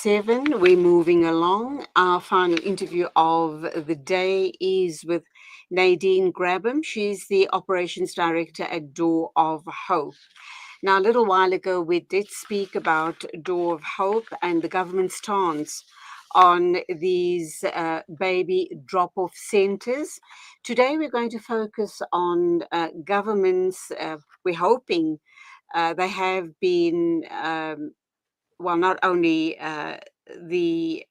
7. We're moving along. Our final interview of the day is with Nadene Grabham. She's the Operations Director at Door of Hope. Now, a little while ago, we did speak about Door of Hope and the government's stance on these baby drop-off centers. Today, we're going to focus on governments. We're hoping they have been not only the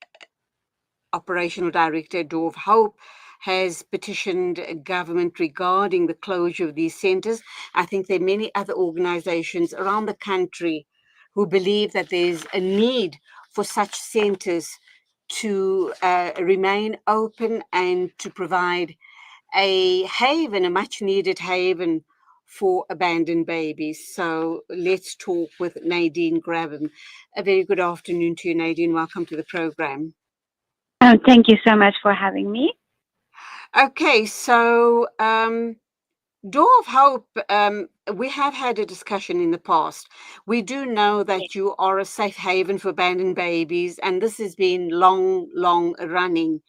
operational director, Door of Hope, has petitioned government regarding the closure of these centers. I think there are many other organizations around the country who believe that there's a need for such centers to remain open and to provide a haven, a much needed haven for abandoned babies. So let's talk with Nadene Grabham. A very good afternoon to you, Nadene. Welcome to the program. Thank you so much for having me. Okay, so Door of Hope, we have had a discussion in the past. We do know that you are a safe haven for abandoned babies, and this has been long running.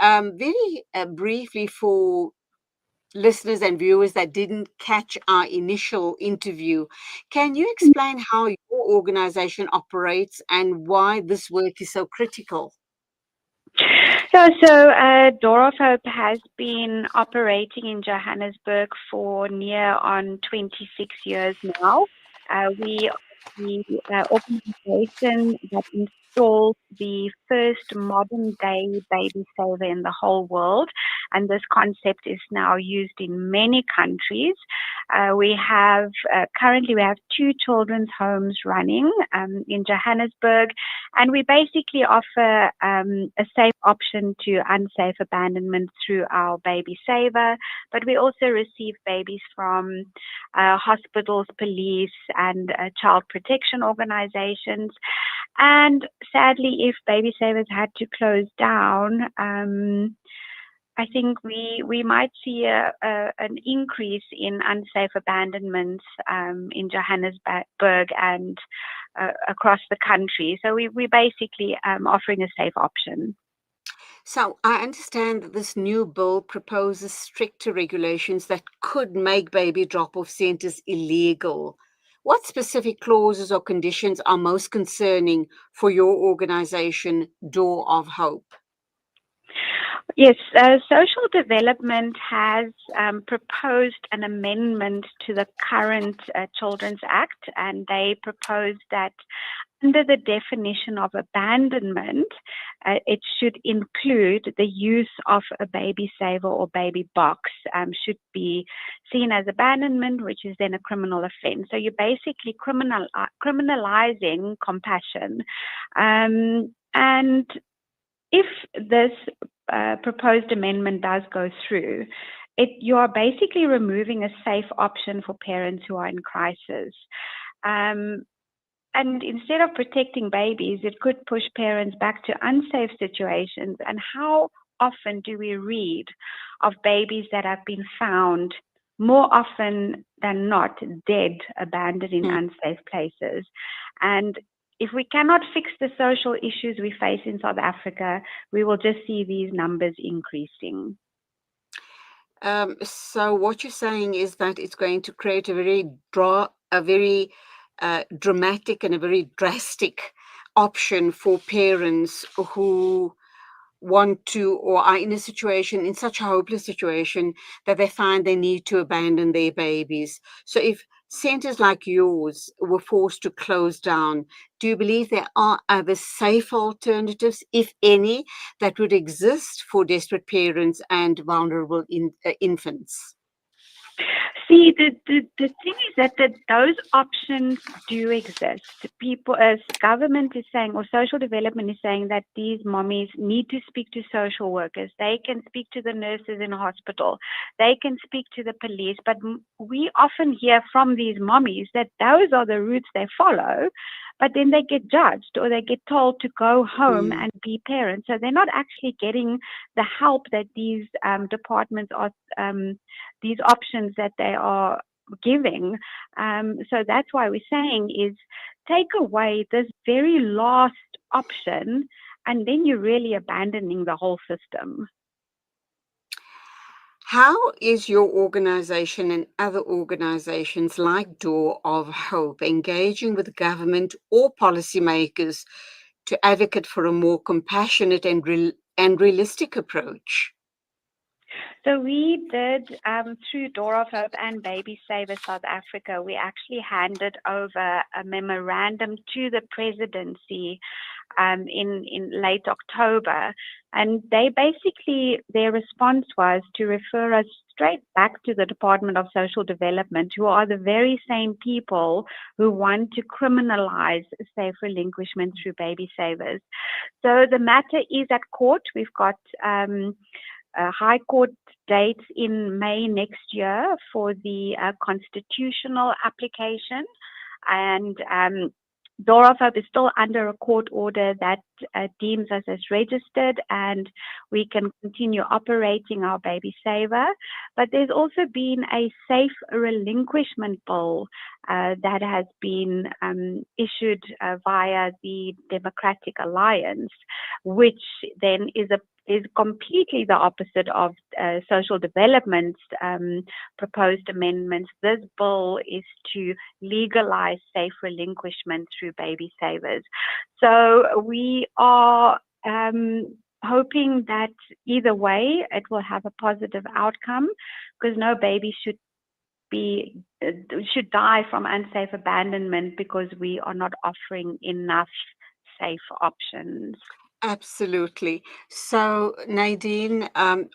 Very briefly, for listeners and viewers that didn't catch our initial interview, can you explain how your organization operates and why this work is so critical? So Door of Hope has been operating in Johannesburg for near on 26 years now. We are the organization that installed the first modern day baby saver in the whole world, and this concept is now used in many countries. We have currently we have 2 children's homes running in Johannesburg, and we basically offer a safe option to unsafe abandonment through our baby saver. But we also receive babies from hospitals, police, and child protection organizations. And sadly, if baby savers had to close down, I think we might see an increase in unsafe abandonments in Johannesburg and across the country. So we basically offering a safe option. So I understand that this new bill proposes stricter regulations that could make baby drop-off centers illegal. What specific clauses or conditions are most concerning for your organization, Door of Hope? Yes, Social Development has proposed an amendment to the current Children's Act, and they proposed that under the definition of abandonment, it should include the use of a baby saver or baby box, should be seen as abandonment, which is then a criminal offense. So you're basically criminalizing compassion. And if this proposed amendment does go through, you are basically removing a safe option for parents who are in crisis. And instead of protecting babies, it could push parents back to unsafe situations. And how often do we read of babies that have been found more often than not dead, abandoned in unsafe places? And if we cannot fix the social issues we face in South Africa, we will just see these numbers increasing. So what you're saying is that it's going to create a very dramatic and a very drastic option for parents who want to or are in such a hopeless situation that they find they need to abandon their babies. So if centers like yours were forced to close down, do you believe there are other safe alternatives, if any, that would exist for desperate parents and vulnerable infants? See, the thing is that those options do exist. People, as government is saying, or social development is saying, that these mommies need to speak to social workers. They can speak to the nurses in a hospital. They can speak to the police. But we often hear from these mommies that those are the routes they follow, but then they get judged or they get told to go home and be parents. So they're not actually getting the help that these departments are, these options that they are giving. So that's why we're saying is take away this very last option, and then you're really abandoning the whole system. How is your organization and other organizations like Door of Hope engaging with government or policymakers to advocate for a more compassionate and realistic approach? So we did, through Door of Hope and Baby Saver South Africa, we actually handed over a memorandum to the presidency in late October. And they basically, their response was to refer us straight back to the Department of Social Development, who are the very same people who want to criminalize safe relinquishment through baby savers. So the matter is at court. We've got high court dates in May next year for the constitutional application. And Door of Hope is still under a court order that deems us as registered, and we can continue operating our baby saver. But there's also been a safe relinquishment bill that has been issued via the Democratic Alliance, which then is completely the opposite of social development's proposed amendments. This bill is to legalize safe relinquishment through baby savers. So we are hoping that either way it will have a positive outcome, because no baby should die from unsafe abandonment because we are not offering enough safe options. Absolutely. So, Nadine,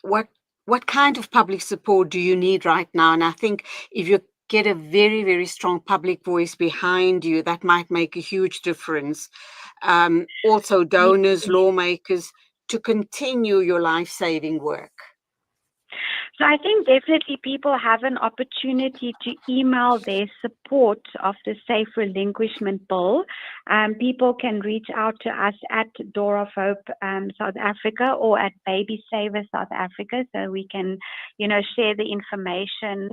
what kind of public support do you need right now? And I think if you get a very, very strong public voice behind you, that might make a huge difference. Also, donors, lawmakers, to continue your life-saving work. So I think definitely people have an opportunity to email their support of the safe relinquishment bill. People can reach out to us at Door of Hope South Africa or at Baby Saver South Africa, so we can, share the information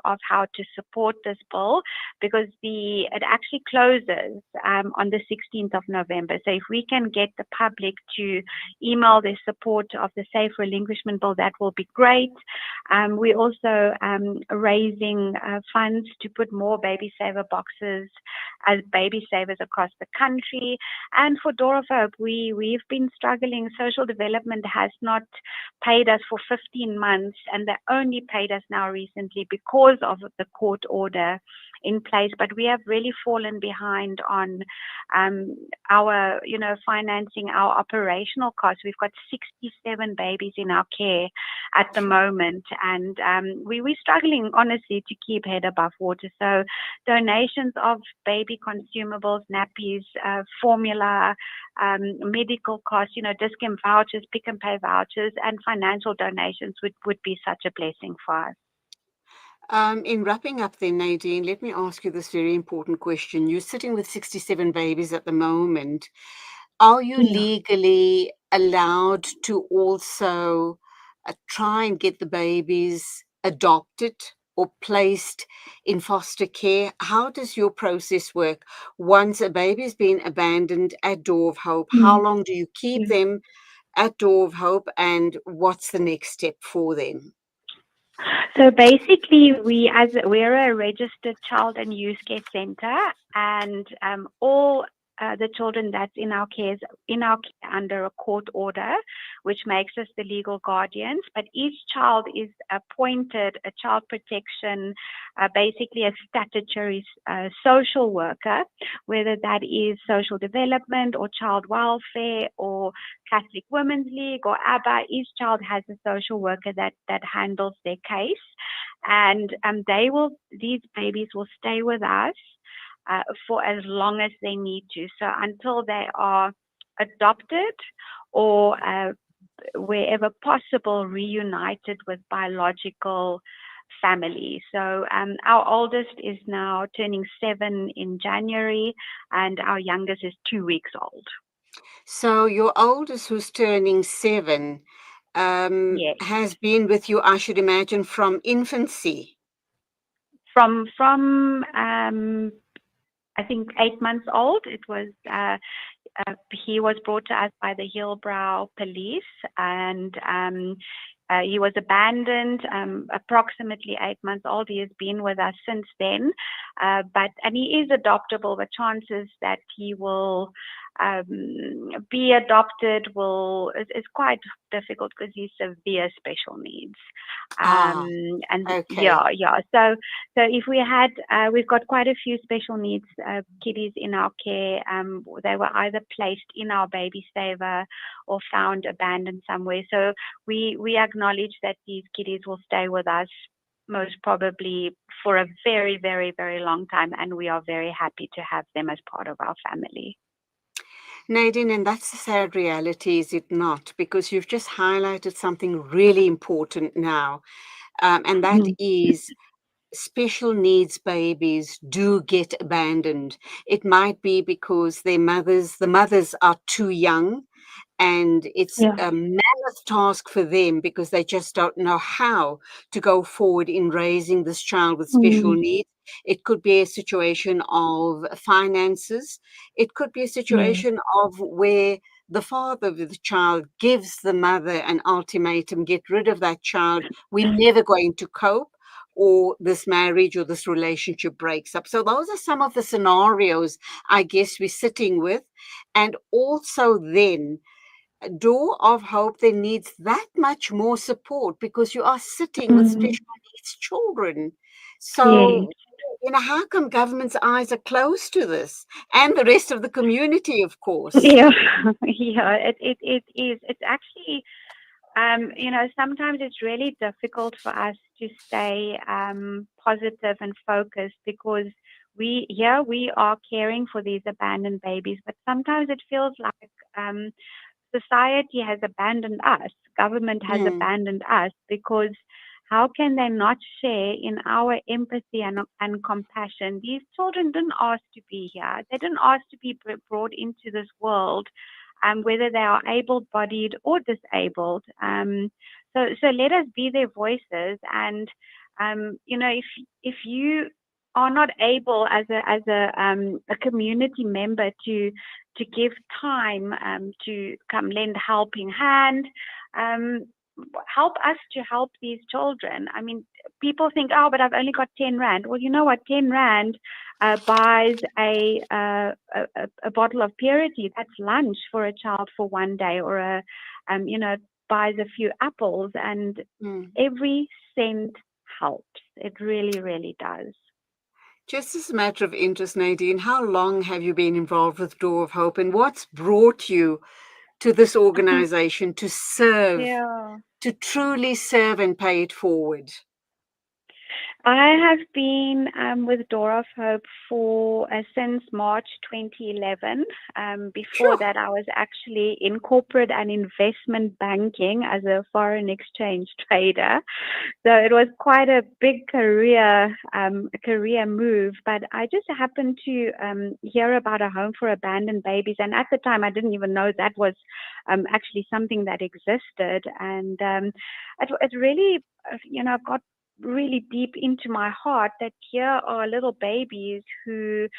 of how to support this bill, because it actually closes on the 16th of November. So if we can get the public to email their support of the safe relinquishment bill, that will be great. We're also raising funds to put more baby saver boxes as baby savers across the country. And for Door of Hope, we've been struggling. Social development has not paid us for 15 months, and they only paid us now recently because of the court order in place. But we have really fallen behind on our, financing our operational costs. We've got 67 babies in our care at the moment, and we're struggling, honestly, to keep head above water. So donations of baby consumables, nappies, formula, medical costs, discount vouchers, pick and pay vouchers, and financial donations would be such a blessing for us. In wrapping up then, Nadine, let me ask you this very important question. You're sitting with 67 babies at the moment. Are you Yeah. legally allowed to also try and get the babies adopted or placed in foster care? How does your process work? Once a baby's been abandoned at Door of Hope, how Mm. long do you keep Yeah. them at Door of Hope, and what's the next step for them? So basically, we're a registered child and youth care center, and all the children that's in our care under a court order, which makes us the legal guardians. But each child is appointed a child protection, basically a statutory social worker, whether that is social development or child welfare or Catholic Women's League or ABBA. Each child has a social worker that handles their case, and these babies will stay with us for as long as they need to. So until they are adopted or wherever possible reunited with biological family. So our oldest is now turning 7 in January, and our youngest is 2 weeks old. So your oldest, who's turning 7, Yes. has been with you, I should imagine, from infancy. From I think 8 months old. It was he was brought to us by the Hillbrow police, and he was abandoned, approximately 8 months old. He has been with us since then, and he is adoptable. The chances that he will be adopted is quite difficult because he's severe special needs. Ah, And okay. yeah. So if we've got quite a few special needs kiddies in our care. They were either placed in our baby saver or found abandoned somewhere. So we acknowledge that these kiddies will stay with us most probably for a very, very, very long time, and we are very happy to have them as part of our family. Nadine, and that's the sad reality, is it not? Because you've just highlighted something really important now, and that is special needs babies do get abandoned. It might be because the mothers are too young, and it's Yeah. a mammoth task for them because they just don't know how to go forward in raising this child with special Mm. needs. It could be a situation of finances. It could be a Yes. situation of where the father of the child gives the mother an ultimatum: get rid of that child. We're never going to cope, or this marriage or this relationship breaks up. So, those are some of the scenarios I guess we're sitting with. And also, then, Door of Hope then needs that much more support because you are sitting with Mm. special needs children. Yes. So, how come government's eyes are closed to this, and the rest of the community, of course? Yeah. Yeah. It is. It's actually sometimes it's really difficult for us to stay positive and focused because we are caring for these abandoned babies, but sometimes it feels like society has abandoned us, government has Mm, abandoned us because how can they not share in our empathy and compassion? These children didn't ask to be here. They didn't ask to be brought into this world, whether they are able-bodied or disabled. So let us be their voices. And if you are not able as a community member to give time to come lend a helping hand. Um, Help us to help these children. I mean, people think, oh, but I've only got 10 Rand. Well, you know what? 10 Rand buys a bottle of purity. That's lunch for a child for one day, or buys a few apples, and mm. every cent helps. It really, really does. Just as a matter of interest, Nadine, how long have you been involved with Door of Hope, and what's brought you to this organization to serve, Yeah. to truly serve and pay it forward? I have been with Door of Hope for since March 2011. Before Sure. that, I was actually in corporate and investment banking as a foreign exchange trader. So it was quite a big career move. But I just happened to hear about a home for abandoned babies, and at the time, I didn't even know that was actually something that existed. And it really, got really deep into my heart that here are little babies whose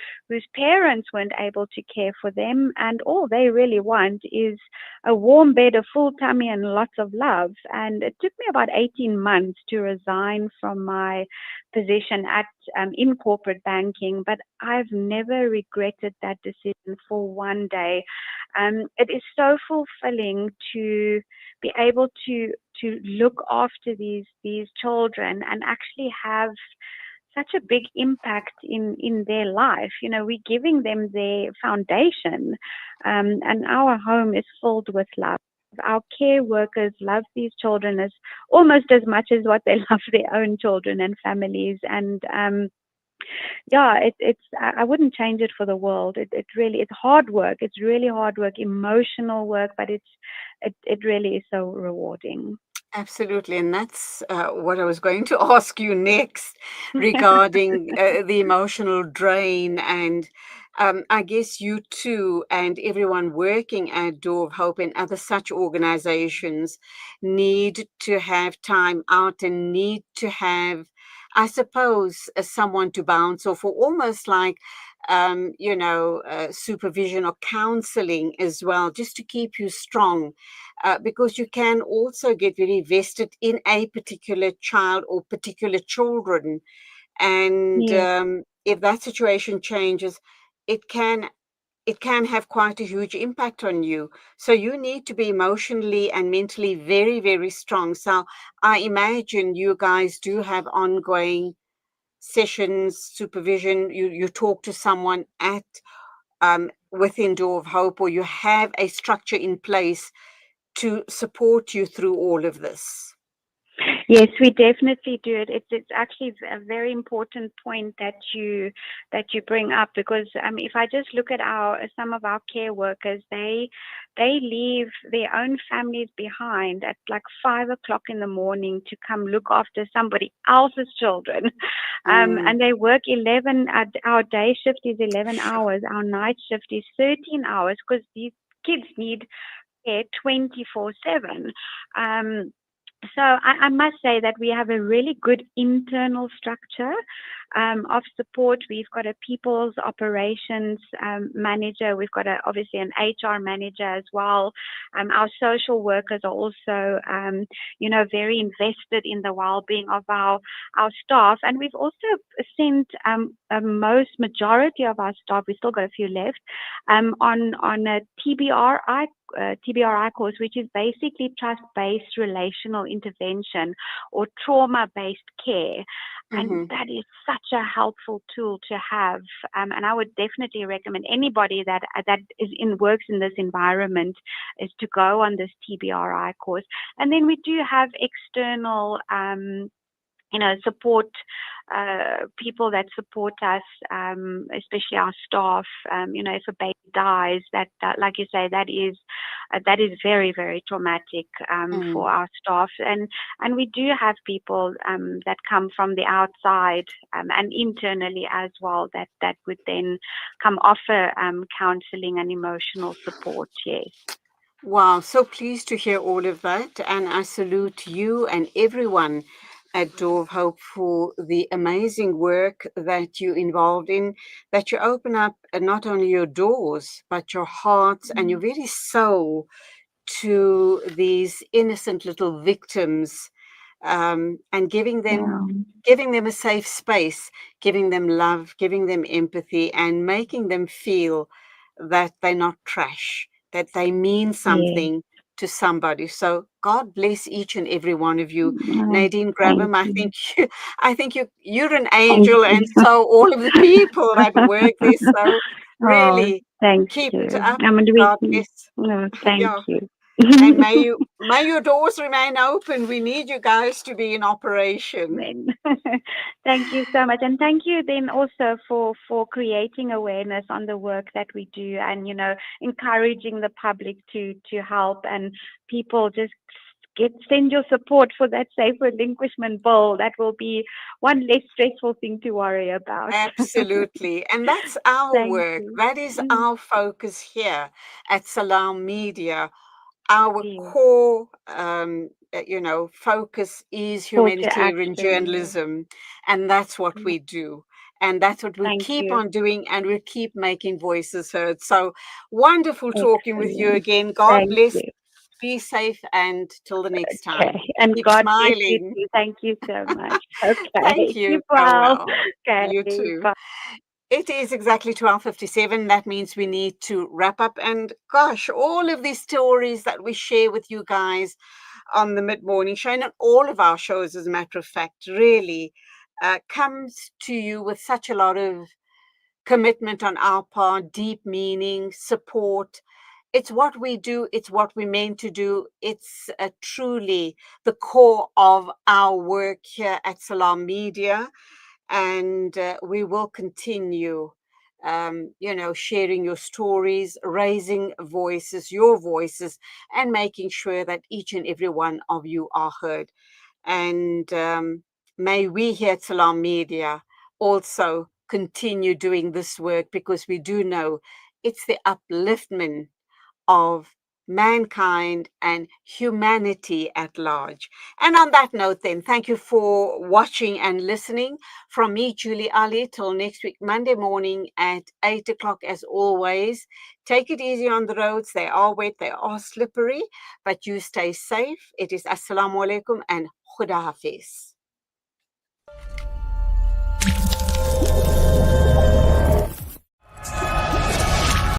parents weren't able to care for them, and all they really want is a warm bed, a full tummy, and lots of love. And it took me about 18 months to resign from my position at in corporate banking, but I've never regretted that decision for one day. It is so fulfilling to be able to look after these children and actually have such a big impact in their life. We're giving them their foundation, and our home is filled with love. Our care workers love these children as almost as much as what they love their own children and families. And yeah, it's I wouldn't change it for the world. It really, it's hard work. It's really hard work, emotional work, but it really is so rewarding. Absolutely. And that's what I was going to ask you next regarding the emotional drain. And I guess you too, and everyone working at Door of Hope and other such organizations, need to have time out and need to have, I suppose, someone to bounce off, or almost like supervision or counseling as well, just to keep you strong, because you can also get very vested in a particular child or particular children. And Yes. if that situation changes, it can it can have quite a huge impact on you. So you need to be emotionally and mentally very, very strong. So I imagine you guys do have ongoing sessions, supervision. You talk to someone at within Door of Hope, or you have a structure in place to support you through all of this. Yes, we definitely do it. It's actually a very important point that you bring up, because if I just look at our some of our care workers, they leave their own families behind at like 5 o'clock in the morning to come look after somebody else's children, Mm, and they work 11. Our day shift is 11 hours. Our night shift is 13 hours, because these kids need care 24/7. Um, so I must say that we have a really good internal structure of support. We've got a people's operations manager. We've got obviously an HR manager as well. Our social workers are also, very invested in the well-being of our staff. And we've also sent a majority of our staff, we still got a few left, on a TBRI course, which is basically trust-based relational intervention or trauma-based care. And mhm. that is such a helpful tool to have. And I would definitely recommend anybody that is in works in this environment is to go on this TBRI course. And then we do have external support people that support us, especially our staff. If a baby dies, that like you say, that is very, very traumatic Mm. for our staff, and we do have people that come from the outside and internally as well that would then come offer counseling and emotional support. Yes. Wow, so pleased to hear all of that. And I salute you and everyone at Door of Hope for the amazing work that you're involved in, that you open up not only your doors, but your hearts and your very soul to these innocent little victims, and Yeah. giving them a safe space, giving them love, giving them empathy, and making them feel that they're not trash, that they mean Yes. something to somebody. So God bless each and every one of you. Oh, Nadine thank Grabham, I you. think I think you're an Thank angel, and you. so all of the people that work there. So Oh, really thank keep it you. up. I'm God with bless. Oh, thank Yeah. you. And may your doors remain open. We need you guys to be in operation. Then, thank you so much, and thank you then also for creating awareness on the work that we do, and encouraging the public to help, and people just send your support for that safe relinquishment bill. That will be one less stressful thing to worry about. Absolutely. And that's our Thank work. you. That is our focus here at Salam Media. Our Yes. core, focus is Call to humanitarian action. Yes. journalism, and that's what we do. And that's what we Thank keep you. on doing, and we keep making voices heard. So wonderful talking with you Excellent. again. God Thank bless. you. Be safe, and till the next Okay. time, And keep God bless you smiling. too. Thank you so much. Thank Okay. you. Keep Go well. well. Okay. You too. Bye. It is exactly 12:57. That means we need to wrap up. And gosh, all of these stories that we share with you guys on the mid-morning show, and on all of our shows, as a matter of fact, really comes to you with such a lot of commitment on our part, deep meaning, support. It's what we do, it's what we're meant to do. It's truly the core of our work here at Salam Media. And we will continue, sharing your stories, raising voices, your voices, and making sure that each and every one of you are heard. And may we here at Salam Media also continue doing this work, because we do know it's the upliftment of mankind, and humanity at large. And on that note, then, thank you for watching and listening. From me, Julie Ali, till next week, Monday morning at 8 o'clock, as always. Take it easy on the roads. They are wet, they are slippery, but you stay safe. It is Assalamu alaikum and Khuda Hafiz.